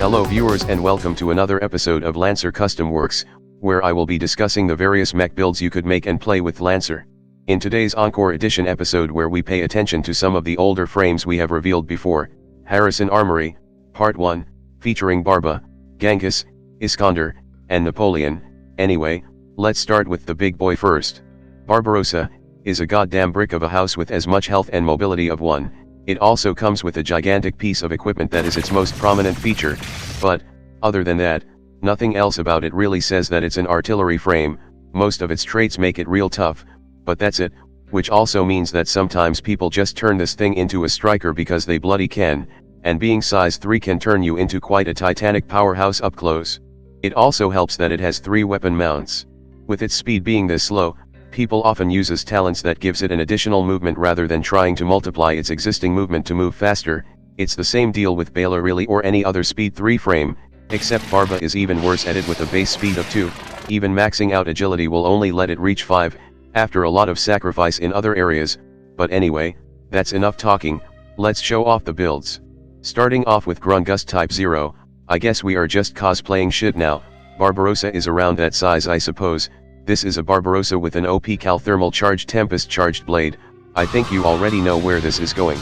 Hello viewers and welcome to another episode of Lancer Custom Works, where I will be discussing the various mech builds you could make and play with Lancer. In today's Encore edition episode where we pay attention to some of the older frames we have revealed before, Harrison Armory, Part 1, featuring Barba, Genghis, Iskander, and Napoleon. Anyway, let's start with the big boy first. Barbarossa is a goddamn brick of a house with as much health and mobility of one. It also comes with a gigantic piece of equipment that is its most prominent feature, but, other than that, nothing else about it really says that it's an artillery frame. Most of its traits make it real tough, but that's it, which also means that sometimes people just turn this thing into a striker because they bloody can, and being size 3 can turn you into quite a titanic powerhouse up close. It also helps that it has 3 weapon mounts. With its speed being this slow, people often uses talents that gives it an additional movement rather than trying to multiply its existing movement to move faster. It's the same deal with Baylor really or any other speed 3 frame, except Barba is even worse at it with a base speed of 2, even maxing out agility will only let it reach 5, after a lot of sacrifice in other areas, but anyway, that's enough talking, let's show off the builds. Starting off with Grungust Type 0, I guess we are just cosplaying shit now. Barbarossa is around that size I suppose. This is a Barbarossa with an OP Cal Thermal Charged Tempest Charged Blade. I think you already know where this is going.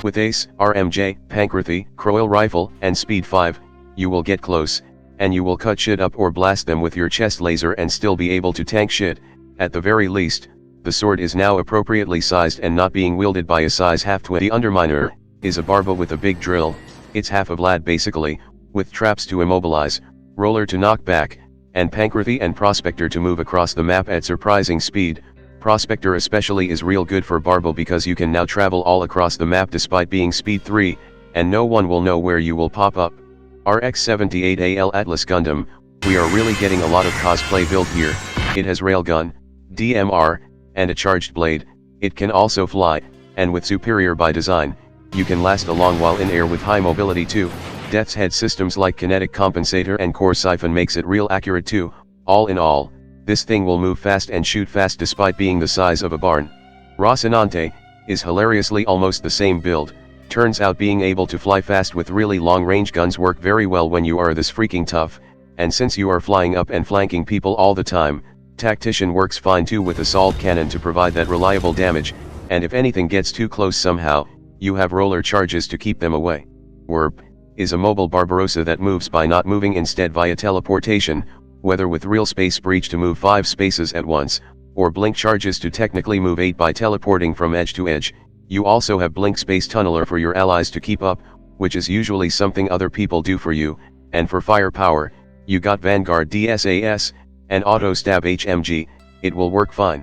With Ace, RMJ, Pankrati, Croil Rifle, and Speed 5, you will get close, and you will cut shit up or blast them with your chest laser and still be able to tank shit. At the very least, the sword is now appropriately sized and not being wielded by a size half twin. The Underminer is a Barba with a big drill. It's half a Vlad basically, with traps to immobilize, roller to knock back, and Pankrati and Prospector to move across the map at surprising speed. Prospector especially is real good for Barba because you can now travel all across the map despite being speed 3, and no one will know where you will pop up. RX-78AL Atlas Gundam, we are really getting a lot of cosplay build here. It has Railgun, DMR, and a charged blade. It can also fly, and with superior by design, you can last a long while in air with high mobility too. Death's Head systems like Kinetic Compensator and Core Siphon makes it real accurate too. All in all, this thing will move fast and shoot fast despite being the size of a barn. Rocinante is hilariously almost the same build. Turns out being able to fly fast with really long range guns work very well when you are this freaking tough, and since you are flying up and flanking people all the time, Tactician works fine too with Assault Cannon to provide that reliable damage, and if anything gets too close somehow, you have roller charges to keep them away. Vworp is a mobile Barbarossa that moves by not moving instead via teleportation, whether with real space breach to move 5 spaces at once, or blink charges to technically move 8 by teleporting from edge to edge. You also have blink space tunneler for your allies to keep up, which is usually something other people do for you, and for firepower, you got Vanguard DSAS, and Autostab HMG, it will work fine.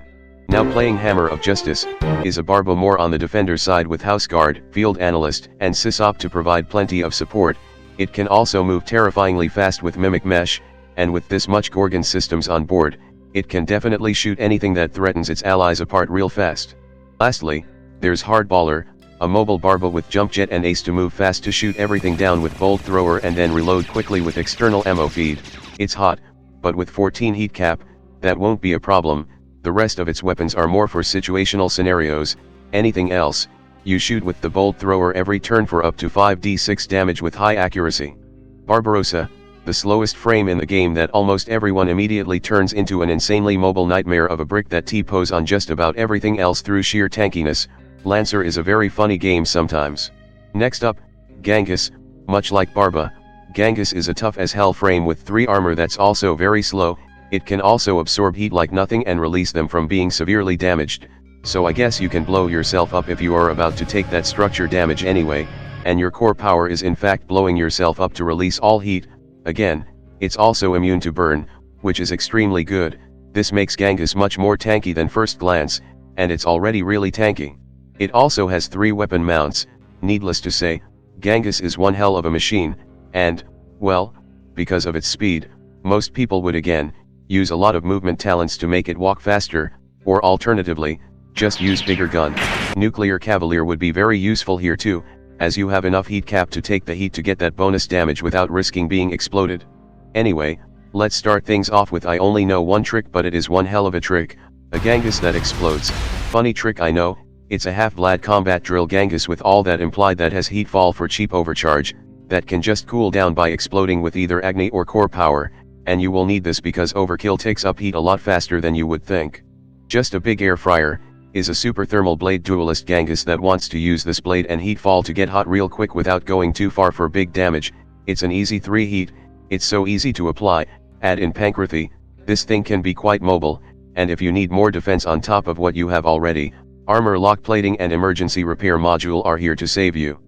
Now playing Hammer of Justice, is a Barba more on the defender side with House Guard, Field Analyst, and Sysop to provide plenty of support. It can also move terrifyingly fast with Mimic Mesh, and with this much Gorgon systems on board, it can definitely shoot anything that threatens its allies apart real fast. Lastly, there's Hardballer, a mobile Barba with Jump Jet and Ace to move fast to shoot everything down with Bolt Thrower and then reload quickly with external ammo feed. It's hot, but with 14 heat cap, that won't be a problem. The rest of its weapons are more for situational scenarios. Anything else, you shoot with the Bolt Thrower every turn for up to 5d6 damage with high accuracy. Barbarossa, the slowest frame in the game that almost everyone immediately turns into an insanely mobile nightmare of a brick that T-pose on just about everything else through sheer tankiness. Lancer is a very funny game sometimes. Next up, Genghis, much like Barba, Genghis is a tough as hell frame with 3 armor that's also very slow. It can also absorb heat like nothing and release them from being severely damaged, so I guess you can blow yourself up if you are about to take that structure damage anyway, and your core power is in fact blowing yourself up to release all heat. Again, it's also immune to burn, which is extremely good. This makes Genghis much more tanky than first glance, and it's already really tanky. It also has 3 weapon mounts. Needless to say, Genghis is one hell of a machine, and, well, because of its speed, most people would again use a lot of movement talents to make it walk faster, or alternatively, just use bigger gun. Nuclear Cavalier would be very useful here too, as you have enough heat cap to take the heat to get that bonus damage without risking being exploded. Anyway, let's start things off with I only know one trick but it is one hell of a trick, a Genghis that explodes. Funny trick I know, it's a half-Vlad combat drill Genghis with all that implied that has Heatfall for cheap overcharge. that can just cool down by exploding with either Agni or core power, and you will need this because overkill takes up heat a lot faster than you would think. Just a big air fryer, is a super thermal blade duelist Genghis that wants to use this blade and Heatfall to get hot real quick without going too far for big damage. It's an easy 3 heat, it's so easy to apply. Add in Pankrati, this thing can be quite mobile, and if you need more defense on top of what you have already, armor lock plating and emergency repair module are here to save you.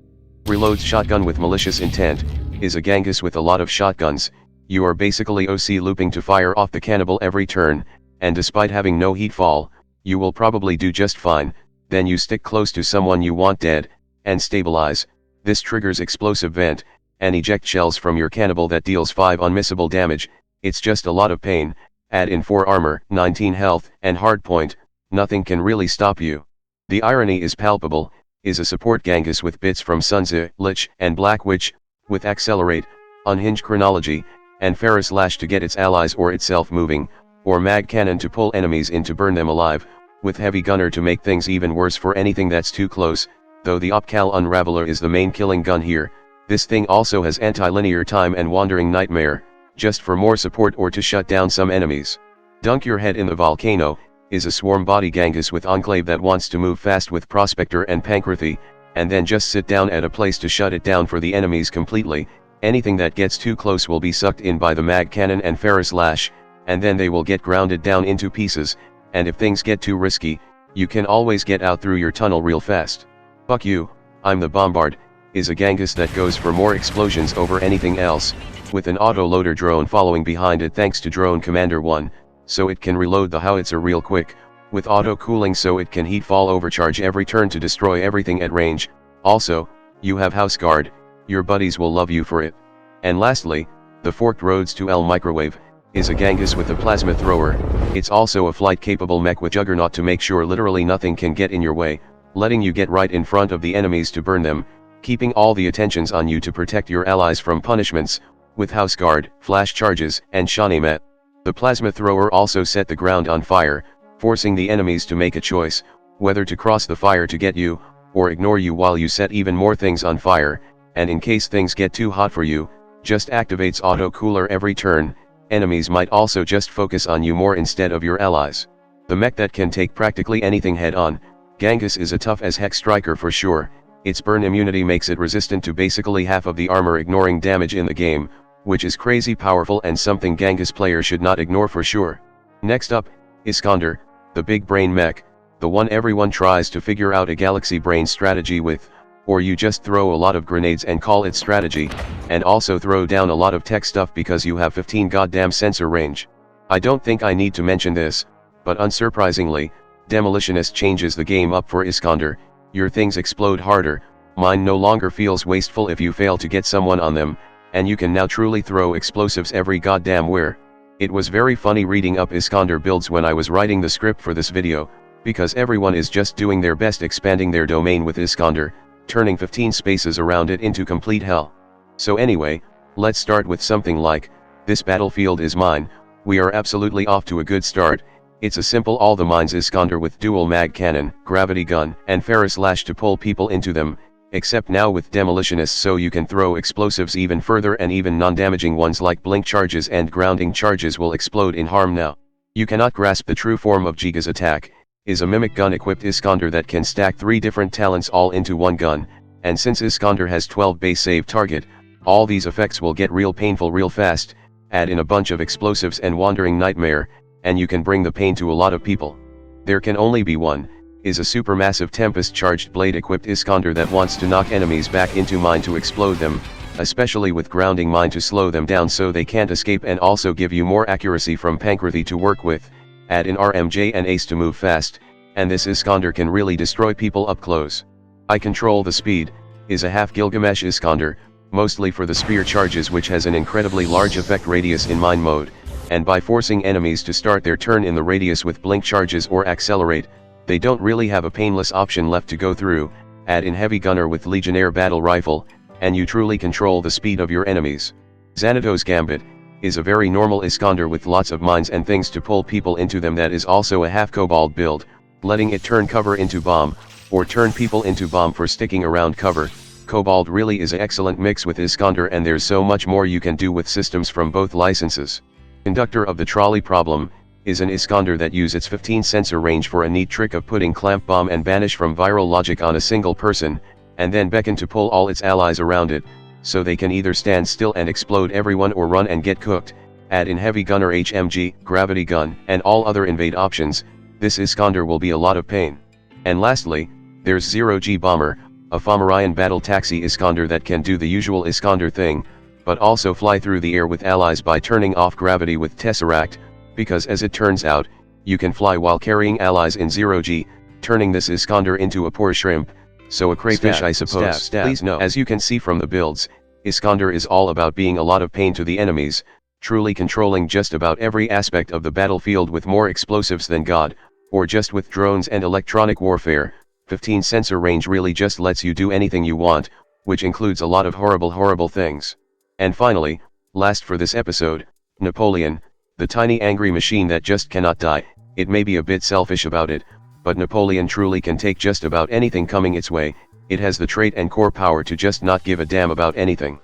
Reloads shotgun with malicious intent, is a Genghis with a lot of shotguns. You are basically OC looping to fire off the cannibal every turn, and despite having no Heatfall, you will probably do just fine. Then you stick close to someone you want dead, and stabilize. This triggers explosive vent, and eject shells from your cannibal that deals 5 unmissable damage. It's just a lot of pain. Add in 4 armor, 19 health, and hardpoint, nothing can really stop you. The irony is palpable, is a support Genghis with bits from Sunzi, Lich, and Black Witch, with Accelerate, Unhinge Chronology, and Ferris Lash to get its allies or itself moving, or Mag Cannon to pull enemies in to burn them alive, with Heavy Gunner to make things even worse for anything that's too close. Though the Opcal Unraveler is the main killing gun here, this thing also has anti-linear time and Wandering Nightmare, just for more support or to shut down some enemies. Dunk Your Head in the Volcano, is a swarm body Genghis with Enclave that wants to move fast with Prospector and Pankrati, and then just sit down at a place to shut it down for the enemies completely. Anything that gets too close will be sucked in by the Mag Cannon and Ferris Lash, and then they will get grounded down into pieces, and if things get too risky, you can always get out through your tunnel real fast. Fuck you, I'm the Bombard, is a Genghis that goes for more explosions over anything else, with an auto-loader drone following behind it thanks to Drone Commander 1, so it can reload the howitzer real quick, with auto-cooling so it can Heatfall overcharge every turn to destroy everything at range. Also, you have House Guard, your buddies will love you for it. And lastly, the Forked Roads to L Microwave, is a Genghis with a plasma thrower. It's also a flight-capable mech with Juggernaut to make sure literally nothing can get in your way, letting you get right in front of the enemies to burn them, keeping all the attentions on you to protect your allies from punishments, with House Guard, Flash Charges, and Shanimet. The plasma thrower also set the ground on fire, forcing the enemies to make a choice, whether to cross the fire to get you, or ignore you while you set even more things on fire, and in case things get too hot for you, just activates auto cooler every turn. Enemies might also just focus on you more instead of your allies. The mech that can take practically anything head on, Genghis is a tough as heck striker for sure. Its burn immunity makes it resistant to basically half of the armor ignoring damage in the game, which is crazy powerful and something Genghis players should not ignore for sure. Next up, Iskander, the big brain mech, the one everyone tries to figure out a galaxy brain strategy with, or you just throw a lot of grenades and call it strategy, and also throw down a lot of tech stuff because you have 15 goddamn sensor range. I don't think I need to mention this, but unsurprisingly, Demolitionist changes the game up for Iskander. Your things explode harder, mine no longer feels wasteful if you fail to get someone on them, and you can now truly throw explosives every goddamn where. It was very funny reading up Iskander builds when I was writing the script for this video, because everyone is just doing their best expanding their domain with Iskander, turning 15 spaces around it into complete hell. So anyway, let's start with something like, this battlefield is mine. We are absolutely off to a good start. It's a simple all the mines Iskander with dual mag cannon, gravity gun, and Ferris Lash to pull people into them, except now with demolitionists so you can throw explosives even further and even non-damaging ones like blink charges and grounding charges will explode in harm now. You cannot grasp the true form of Gyges attack, is a mimic gun equipped Iskander that can stack 3 different talents all into one gun, and since Iskander has 12 base save target, all these effects will get real painful real fast. Add in a bunch of explosives and Wandering Nightmare, and you can bring the pain to a lot of people. There can only be one, is a supermassive Tempest charged blade equipped Iskander that wants to knock enemies back into mine to explode them, especially with grounding mine to slow them down so they can't escape and also give you more accuracy from Pankrati to work with. Add in RMJ and Ace to move fast, and this Iskander can really destroy people up close. I control the speed, is a half Gilgamesh Iskander, mostly for the spear charges which has an incredibly large effect radius in mine mode, and by forcing enemies to start their turn in the radius with blink charges or accelerate, they don't really have a painless option left to go through. Add in heavy gunner with Legionnaire battle rifle, and you truly control the speed of your enemies. Xanato's Gambit, is a very normal Iskander with lots of mines and things to pull people into them that is also a half kobold build, letting it turn cover into bomb, or turn people into bomb for sticking around cover. Cobalt really is an excellent mix with Iskander, and there's so much more you can do with systems from both licenses. Conductor of the trolley problem is an Iskander that use its 15 sensor range for a neat trick of putting clamp bomb and banish from viral logic on a single person, and then beckon to pull all its allies around it, so they can either stand still and explode everyone or run and get cooked. Add in heavy gunner HMG, gravity gun, and all other invade options, this Iskander will be a lot of pain. And lastly, there's Zero-G Bomber, a Fomorian battle taxi Iskander that can do the usual Iskander thing, but also fly through the air with allies by turning off gravity with Tesseract, because as it turns out, you can fly while carrying allies in Zero-G, turning this Iskander into a poor shrimp, so a crayfish I suppose. Please no. As you can see from the builds, Iskander is all about being a lot of pain to the enemies, truly controlling just about every aspect of the battlefield with more explosives than God, or just with drones and electronic warfare. 15 sensor range really just lets you do anything you want, which includes a lot of horrible things. And finally, last for this episode, Napoleon, the tiny angry machine that just cannot die. It may be a bit selfish about it, but Napoleon truly can take just about anything coming its way. It has the trait and core power to just not give a damn about anything.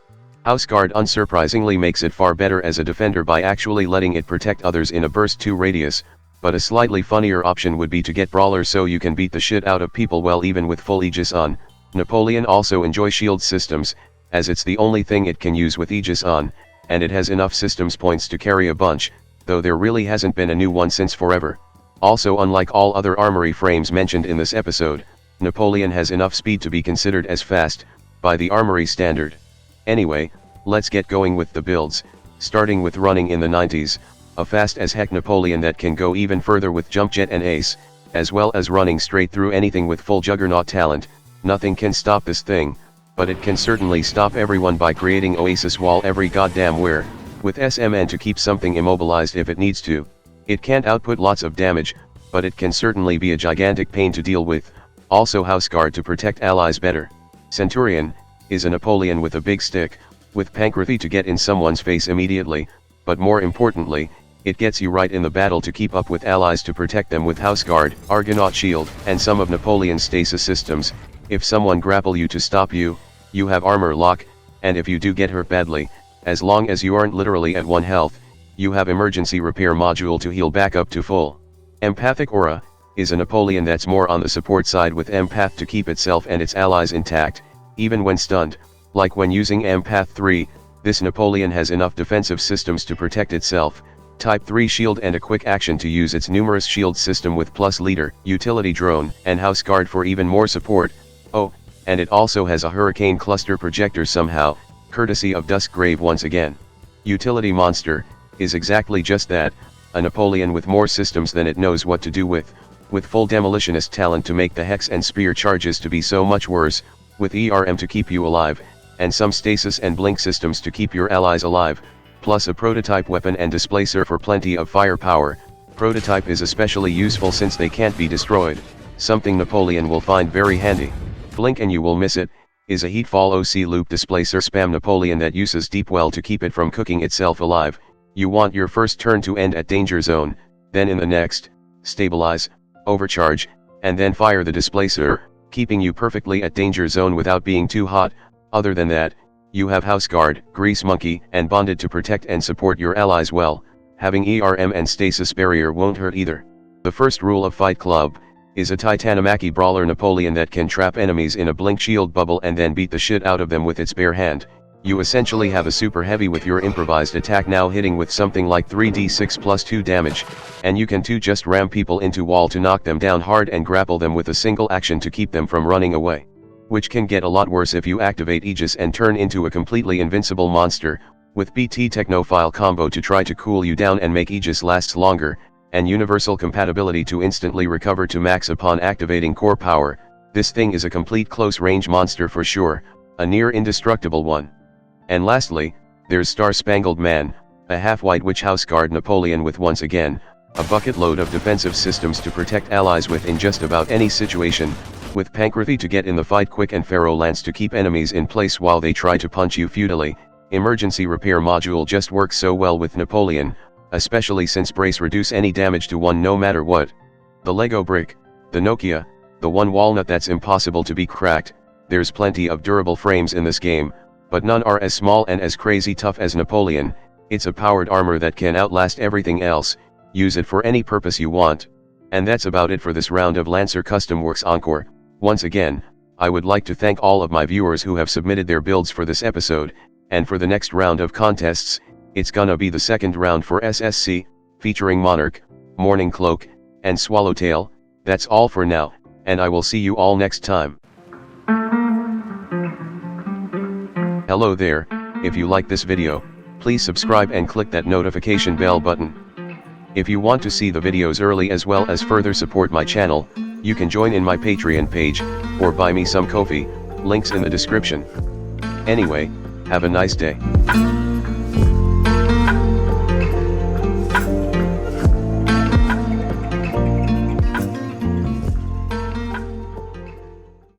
Houseguard unsurprisingly makes it far better as a defender by actually letting it protect others in a burst 2 radius, but a slightly funnier option would be to get Brawler so you can beat the shit out of people well even with full Aegis on. Napoleon also enjoys shield systems, as it's the only thing it can use with Aegis on, and it has enough systems points to carry a bunch, though there really hasn't been a new one since forever. Also, unlike all other armory frames mentioned in this episode, Napoleon has enough speed to be considered as fast, by the armory standard. Anyway, let's get going with the builds, starting with running in the 90s, a fast as heck Napoleon that can go even further with jump jet and ace, as well as running straight through anything with full juggernaut talent. Nothing can stop this thing, but it can certainly stop everyone by creating Oasis wall every goddamn where, with SMN to keep something immobilized if it needs to. It can't output lots of damage, but it can certainly be a gigantic pain to deal with. Also Houseguard to protect allies better. Centurion is a Napoleon with a big stick, with Pankrati to get in someone's face immediately, but more importantly, it gets you right in the battle to keep up with allies to protect them with Houseguard, Argonaut Shield, and some of Napoleon's stasis systems. If someone grapple you to stop you, you have armor lock, and if you do get hurt badly, as long as you aren't literally at 1 health, you have emergency repair module to heal back up to full. Empathic Aura is a Napoleon that's more on the support side with Empath to keep itself and its allies intact, even when stunned. Like when using Empath 3, this Napoleon has enough defensive systems to protect itself, Type 3 shield and a quick action to use its numerous shield system with plus leader, utility drone, and Houseguard for even more support. Oh, and it also has a hurricane cluster projector somehow, courtesy of Duskgrave once again. Utility monster is exactly just that, a Napoleon with more systems than it knows what to do with full demolitionist talent to make the hex and spear charges to be so much worse, with ERM to keep you alive, and some stasis and blink systems to keep your allies alive, plus a prototype weapon and displacer for plenty of firepower. Prototype is especially useful since they can't be destroyed, something Napoleon will find very handy. Blink and you will miss it, is a Heatfall OC loop displacer spam Napoleon that uses Deep Well to keep it from cooking itself alive. You want your first turn to end at danger zone, then in the next, stabilize, overcharge, and then fire the displacer, keeping you perfectly at danger zone without being too hot. Other than that, you have Houseguard, Grease Monkey, and Bonded to protect and support your allies well. Having ERM and Stasis Barrier won't hurt either. The first rule of Fight Club is a Titanomachy Brawler Napoleon that can trap enemies in a blink shield bubble and then beat the shit out of them with its bare hand. You essentially have a super heavy with your improvised attack now hitting with something like 3d6 plus 2 damage, and you can too just ram people into wall to knock them down hard and grapple them with a single action to keep them from running away. Which can get a lot worse if you activate Aegis and turn into a completely invincible monster, with BT Technophile combo to try to cool you down and make Aegis lasts longer, and universal compatibility to instantly recover to max upon activating core power. This thing is a complete close range monster for sure, a near indestructible one. And lastly, there's Star Spangled Man, a half-white witch Houseguard Napoleon with once again, a bucket load of defensive systems to protect allies with in just about any situation, with Pankrati to get in the fight quick and Pharaoh Lance to keep enemies in place while they try to punch you futilely. Emergency repair module just works so well with Napoleon, especially since brace reduce any damage to 1 no matter what. The Lego brick, the Nokia, the one walnut that's impossible to be cracked, There's plenty of durable frames in this game, but none are as small and as crazy tough as Napoleon. It's a powered armor that can outlast everything else. Use it for any purpose you want. And that's about it for this round of Lancer Custom Works Encore. Once again, I would like to thank all of my viewers who have submitted their builds for this episode, and for the next round of contests, it's gonna be the second round for SSC, featuring Monarch, Morning Cloak, and Swallowtail. That's all for now, and I will see you all next time. Hello there, if you like this video, please subscribe and click that notification bell button. If you want to see the videos early as well as further support my channel, you can join in my Patreon page, or buy me some coffee, links in the description. Anyway, have a nice day.